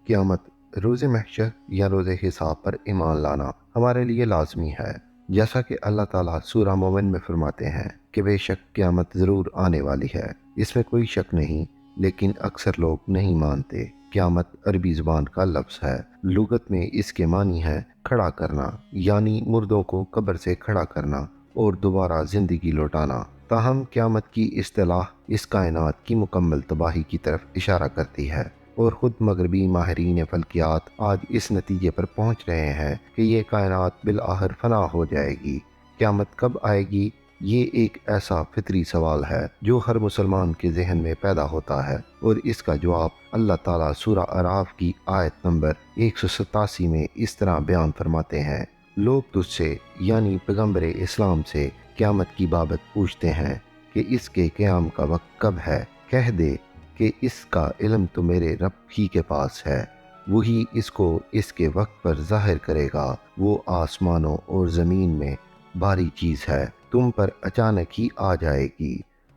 قیامت، روز محشر یا روز حساب پر ایمان لانا ہمارے لیے لازمی ہے۔ جیسا کہ اللہ تعالیٰ سورہ مومن میں فرماتے ہیں کہ بے شک قیامت ضرور آنے والی ہے، اس میں کوئی شک نہیں، لیکن اکثر لوگ نہیں مانتے۔ قیامت عربی زبان کا لفظ ہے۔ لغت میں اس کے معنی ہے کھڑا کرنا، یعنی مردوں کو قبر سے کھڑا کرنا اور دوبارہ زندگی لوٹانا۔ تاہم قیامت کی اصطلاح اس کائنات کی مکمل تباہی کی طرف اشارہ کرتی ہے، اور خود مغربی ماہرین فلکیات آج اس نتیجے پر پہنچ رہے ہیں کہ یہ کائنات بالآخر فنا ہو جائے گی۔ قیامت کب آئے گی؟ یہ ایک ایسا فطری سوال ہے جو ہر مسلمان کے ذہن میں پیدا ہوتا ہے، اور اس کا جواب اللہ تعالیٰ سورہ اعراف کی آیت نمبر 187 میں اس طرح بیان فرماتے ہیں: لوگ تجھ سے یعنی پیغمبر اسلام سے قیامت کی بابت پوچھتے ہیں کہ اس کے قیام کا وقت کب ہے۔ کہہ دے کہ اس کا علم تو میرے رب ہی کے پاس ہے، وہی اس کو اس کے وقت پر ظاہر کرے گا۔ وہ آسمانوں اور زمین میں بھاری چیز ہے، تم پر اچانک ہی آ جائے گی۔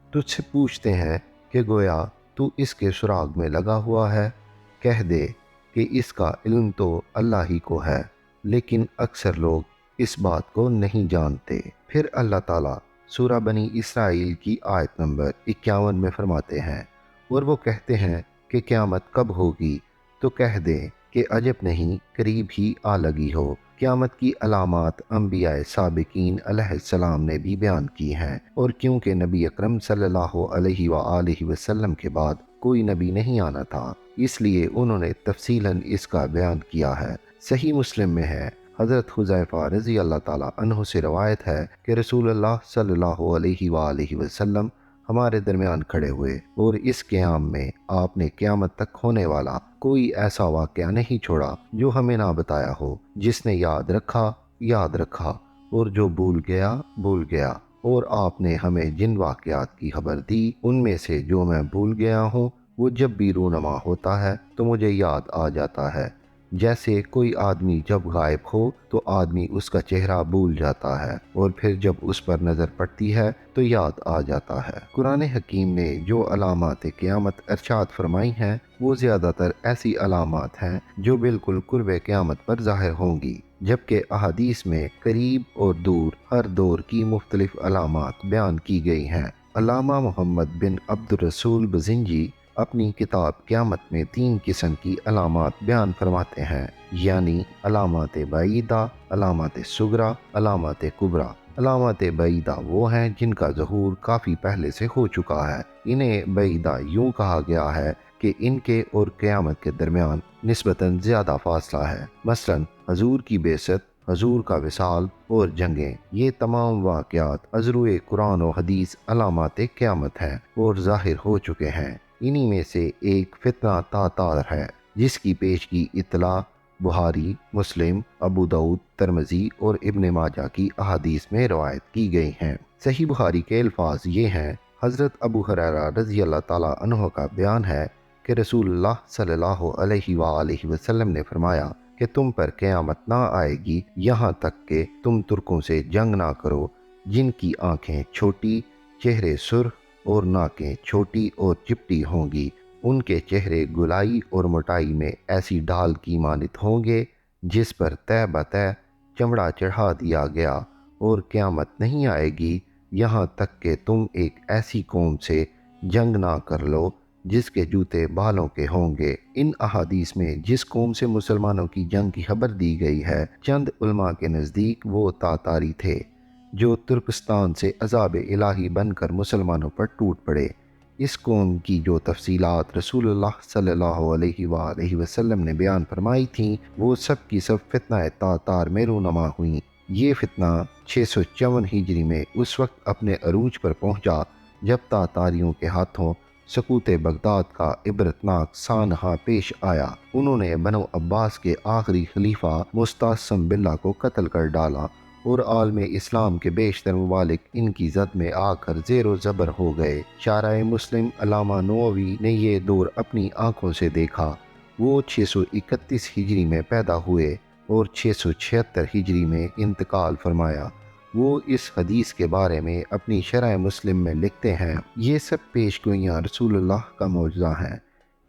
تجھ سے پوچھتے ہیں کہ گویا تو اس کے سراغ میں لگا ہوا ہے۔ کہہ دے کہ اس کا علم تو اللہ ہی کو ہے، لیکن اکثر لوگ اس بات کو نہیں جانتے۔ پھر اللہ تعالیٰ سورہ بنی اسرائیل کی آیت نمبر 51 میں فرماتے ہیں: اور وہ کہتے ہیں کہ قیامت کب ہوگی، تو کہہ دے کہ عجب نہیں، قریب ہی آ لگی ہو۔ قیامت کی علامات انبیاء سابقین علیہ السلام نے بھی بیان کی ہیں، اور کیونکہ نبی اکرم صلی اللہ علیہ وآلہ وسلم کے بعد کوئی نبی نہیں آنا تھا، اس لیے انہوں نے تفصیلاً اس کا بیان کیا ہے۔ صحیح مسلم میں ہے، حضرت حذیفہ رضی اللہ تعالیٰ عنہ سے روایت ہے کہ رسول اللہ صلی اللہ علیہ وآلہ وسلم ہمارے درمیان کھڑے ہوئے، اور اس قیام میں آپ نے قیامت تک ہونے والا کوئی ایسا واقعہ نہیں چھوڑا جو ہمیں نہ بتایا ہو۔ جس نے یاد رکھا یاد رکھا، اور جو بھول گیا بھول گیا، اور آپ نے ہمیں جن واقعات کی خبر دی ان میں سے جو میں بھول گیا ہوں، وہ جب بھی رونما ہوتا ہے تو مجھے یاد آ جاتا ہے۔ جیسے کوئی آدمی جب غائب ہو تو آدمی اس کا چہرہ بھول جاتا ہے، اور پھر جب اس پر نظر پڑتی ہے تو یاد آ جاتا ہے۔ قرآن حکیم نے جو علامات قیامت ارشاد فرمائی ہیں، وہ زیادہ تر ایسی علامات ہیں جو بالکل قرب قیامت پر ظاہر ہوں گی، جبکہ احادیث میں قریب اور دور ہر دور کی مختلف علامات بیان کی گئی ہیں۔ علامہ محمد بن عبد الرسول بزنجی اپنی کتاب قیامت میں 3 قسم کی علامات بیان فرماتے ہیں، یعنی علامات بعیدہ، علامات صغریٰ، علامات کبریٰ۔ علامات بعیدہ وہ ہیں جن کا ظہور کافی پہلے سے ہو چکا ہے۔ انہیں بعیدہ یوں کہا گیا ہے کہ ان کے اور قیامت کے درمیان نسبتاً زیادہ فاصلہ ہے۔ مثلاً حضور کی بعثت، حضور کا وصال اور جنگیں، یہ تمام واقعات ازروِ قرآن و حدیث علامات قیامت ہیں اور ظاہر ہو چکے ہیں۔ انہی میں سے ایک فتنہ تاتار ہے، جس کی پیشگی اطلاع بخاری، مسلم، ابو داؤد، ترمذی اور ابن ماجہ کی احادیث میں روایت کی گئی ہیں۔ صحیح بخاری کے الفاظ یہ ہیں: حضرت ابو ہریرہ رضی اللہ تعالیٰ عنہ کا بیان ہے کہ رسول اللہ صلی اللہ علیہ وآلہ وسلم نے فرمایا کہ تم پر قیامت نہ آئے گی یہاں تک کہ تم ترکوں سے جنگ نہ کرو، جن کی آنکھیں چھوٹی، چہرے سرخ اور ناکیں چھوٹی اور چپٹی ہوں گی۔ ان کے چہرے گلائی اور موٹائی میں ایسی ڈھال کی مانند ہوں گے جس پر تہ بتہ چمڑا چڑھا دیا گیا، اور قیامت نہیں آئے گی یہاں تک کہ تم ایک ایسی قوم سے جنگ نہ کر لو جس کے جوتے بالوں کے ہوں گے۔ ان احادیث میں جس قوم سے مسلمانوں کی جنگ کی خبر دی گئی ہے، چند علماء کے نزدیک وہ تاتاری تھے جو ترکستان سے عذاب الہی بن کر مسلمانوں پر ٹوٹ پڑے۔ اس قوم کی جو تفصیلات رسول اللہ صلی اللہ علیہ وآلہ وسلم نے بیان فرمائی تھیں، وہ سب کی سب فتنہ تاتار میں رونما ہوئیں۔ یہ فتنہ 654 ہجری میں اس وقت اپنے عروج پر پہنچا جب تاتاریوں کے ہاتھوں سقوط بغداد کا عبرتناک سانحہ پیش آیا۔ انہوں نے بنو عباس کے آخری خلیفہ مستعصم باللہ کو قتل کر ڈالا، اور عالم اسلام کے بیشتر ممالک ان کی زد میں آ کر زیر و زبر ہو گئے۔ شارح مسلم علامہ نووی نے یہ دور اپنی آنکھوں سے دیکھا۔ وہ 631 ہجری میں پیدا ہوئے اور 676 ہجری میں انتقال فرمایا۔ وہ اس حدیث کے بارے میں اپنی شرح مسلم میں لکھتے ہیں: یہ سب پیش گوئیاں رسول اللہ کا معجزہ ہیں،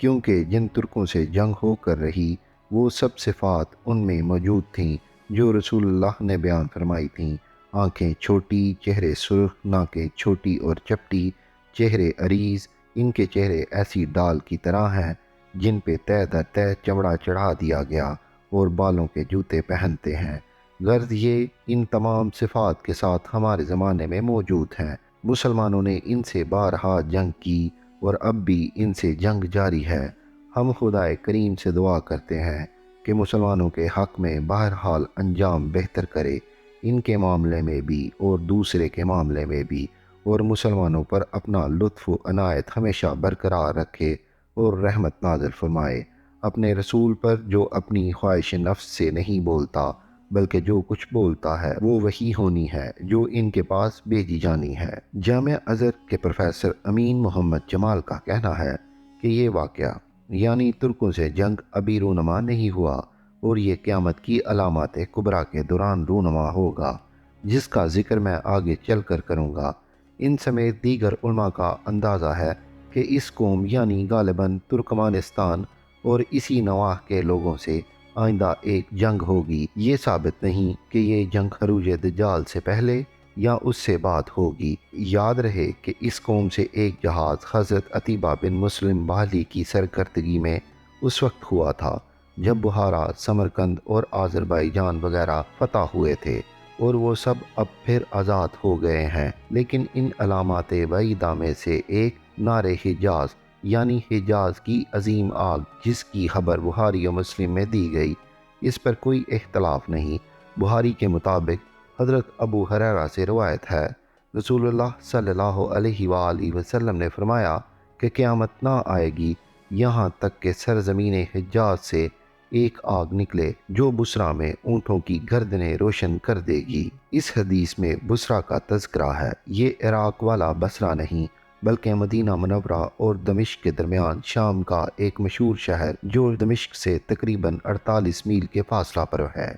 کیونکہ جن ترکوں سے جنگ ہو کر رہی وہ سب صفات ان میں موجود تھیں جو رسول اللہ نے بیان فرمائی تھیں۔ آنکھیں چھوٹی، چہرے سرخ، ناکیں چھوٹی اور چپٹی، چہرے عریض، ان کے چہرے ایسی ڈال کی طرح ہیں جن پہ تہ در تہ چمڑا چڑھا دیا گیا، اور بالوں کے جوتے پہنتے ہیں۔ غرض یہ ان تمام صفات کے ساتھ ہمارے زمانے میں موجود ہیں۔ مسلمانوں نے ان سے بارہا جنگ کی اور اب بھی ان سے جنگ جاری ہے۔ ہم خدائے کریم سے دعا کرتے ہیں کہ مسلمانوں کے حق میں بہرحال انجام بہتر کرے، ان کے معاملے میں بھی اور دوسرے کے معاملے میں بھی، اور مسلمانوں پر اپنا لطف و عنایت ہمیشہ برقرار رکھے اور رحمت نازل فرمائے۔ اپنے رسول پر جو اپنی خواہش نفس سے نہیں بولتا بلکہ جو کچھ بولتا ہے وہ وحی ہونی ہے جو ان کے پاس بھیجی جانی ہے۔ جامعہ ازہر کے پروفیسر امین محمد جمال کا کہنا ہے کہ یہ واقعہ یعنی ترکوں سے جنگ ابھی رونما نہیں ہوا، اور یہ قیامت کی علامات کبریٰ کے دوران رونما ہوگا، جس کا ذکر میں آگے چل کر کروں گا۔ ان سمیت دیگر علماء کا اندازہ ہے کہ اس قوم یعنی غالباً ترکمانستان اور اسی نواح کے لوگوں سے آئندہ ایک جنگ ہوگی۔ یہ ثابت نہیں کہ یہ جنگ خروج دجال سے پہلے یا اس سے بعد ہوگی۔ یاد رہے کہ اس قوم سے ایک جہاز حضرت عتیبہ بن مسلم باہلی کی سرکردگی میں اس وقت ہوا تھا جب بخارا، سمرقند اور آذربائیجان وغیرہ فتح ہوئے تھے، اور وہ سب اب پھر آزاد ہو گئے ہیں۔ لیکن ان علامات بعیدہ میں سے ایک نار حجاز یعنی حجاز کی عظیم آگ، جس کی خبر بخاری و مسلم میں دی گئی، اس پر کوئی اختلاف نہیں۔ بخاری کے مطابق حضرت ابو ہریرہ سے روایت ہے، رسول اللہ صلی اللہ علیہ وآلہ وسلم نے فرمایا کہ قیامت نہ آئے گی یہاں تک کہ سرزمین حجاز سے ایک آگ نکلے جو بصرہ میں اونٹوں کی گردنیں روشن کر دے گی۔ اس حدیث میں بصرہ کا تذکرہ ہے۔ یہ عراق والا بصرہ نہیں بلکہ مدینہ منورہ اور دمشق کے درمیان شام کا ایک مشہور شہر جو دمشق سے تقریباً 48 میل کے فاصلہ پر ہے۔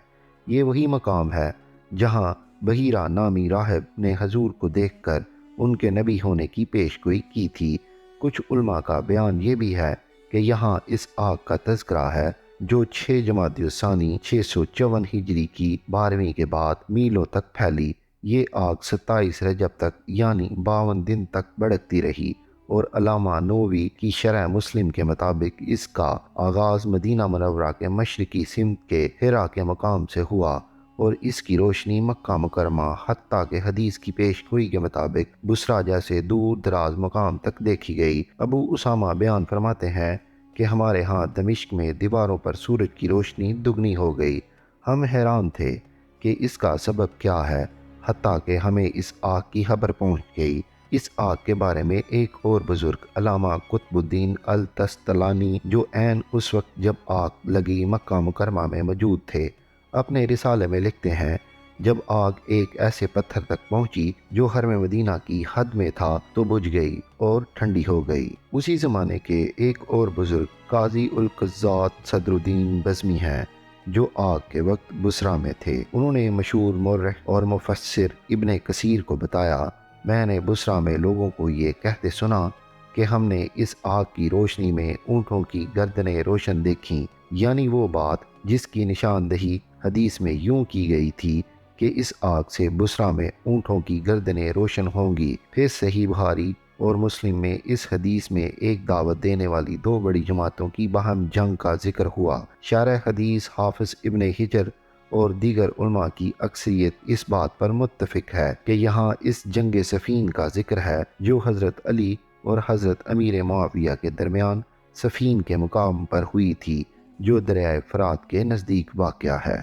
یہ وہی مقام ہے جہاں بحیرہ نامی راہب نے حضور کو دیکھ کر ان کے نبی ہونے کی پیشگوئی کی تھی۔ کچھ علماء کا بیان یہ بھی ہے کہ یہاں اس آگ کا تذکرہ ہے جو 6 جمادی الثانی 654 ہجری کی 12ویں کے بعد میلوں تک پھیلی۔ یہ آگ 27 رجب تک یعنی 52 دن تک بھڑکتی رہی، اور علامہ نووی کی شرح مسلم کے مطابق اس کا آغاز مدینہ منورہ کے مشرقی سمت کے حرا کے مقام سے ہوا، اور اس کی روشنی مکہ مکرمہ حتیٰ کہ حدیث کی پیش گوئی کے مطابق بصرہ جیسے دور دراز مقام تک دیکھی گئی۔ ابو اسامہ بیان فرماتے ہیں کہ ہمارے ہاں دمشق میں دیواروں پر سورج کی روشنی دگنی ہو گئی۔ ہم حیران تھے کہ اس کا سبب کیا ہے، حتیٰ کہ ہمیں اس آگ کی خبر پہنچ گئی۔ اس آگ کے بارے میں ایک اور بزرگ علامہ قطب الدین التستلانی جو عین اس وقت جب آگ لگی مکہ مکرمہ میں موجود تھے، اپنے رسالے میں لکھتے ہیں، جب آگ ایک ایسے پتھر تک پہنچی جو حرم مدینہ کی حد میں تھا تو بجھ گئی اور ٹھنڈی ہو گئی۔ اسی زمانے کے ایک اور بزرگ قاضی القضات صدر الدین بزمی ہیں جو آگ کے وقت بصرہ میں تھے۔ انہوں نے مشہور مورخ اور مفسر ابن کثیر کو بتایا، میں نے بصرہ میں لوگوں کو یہ کہتے سنا کہ ہم نے اس آگ کی روشنی میں اونٹوں کی گردنیں روشن دیکھیں، یعنی وہ بات جس کی نشاندہی حدیث میں یوں کی گئی تھی کہ اس آگ سے بصرہ میں اونٹوں کی گردنیں روشن ہوں گی۔ پھر صحیح بخاری اور مسلم میں اس حدیث میں ایک دعوت دینے والی 2 بڑی جماعتوں کی باہم جنگ کا ذکر ہوا۔ شارح حدیث حافظ ابن حجر اور دیگر علماء کی اکثریت اس بات پر متفق ہے کہ یہاں اس جنگ صفین کا ذکر ہے جو حضرت علی اور حضرت امیر معاویہ کے درمیان صفین کے مقام پر ہوئی تھی جو دریائے فرات کے نزدیک واقع ہے۔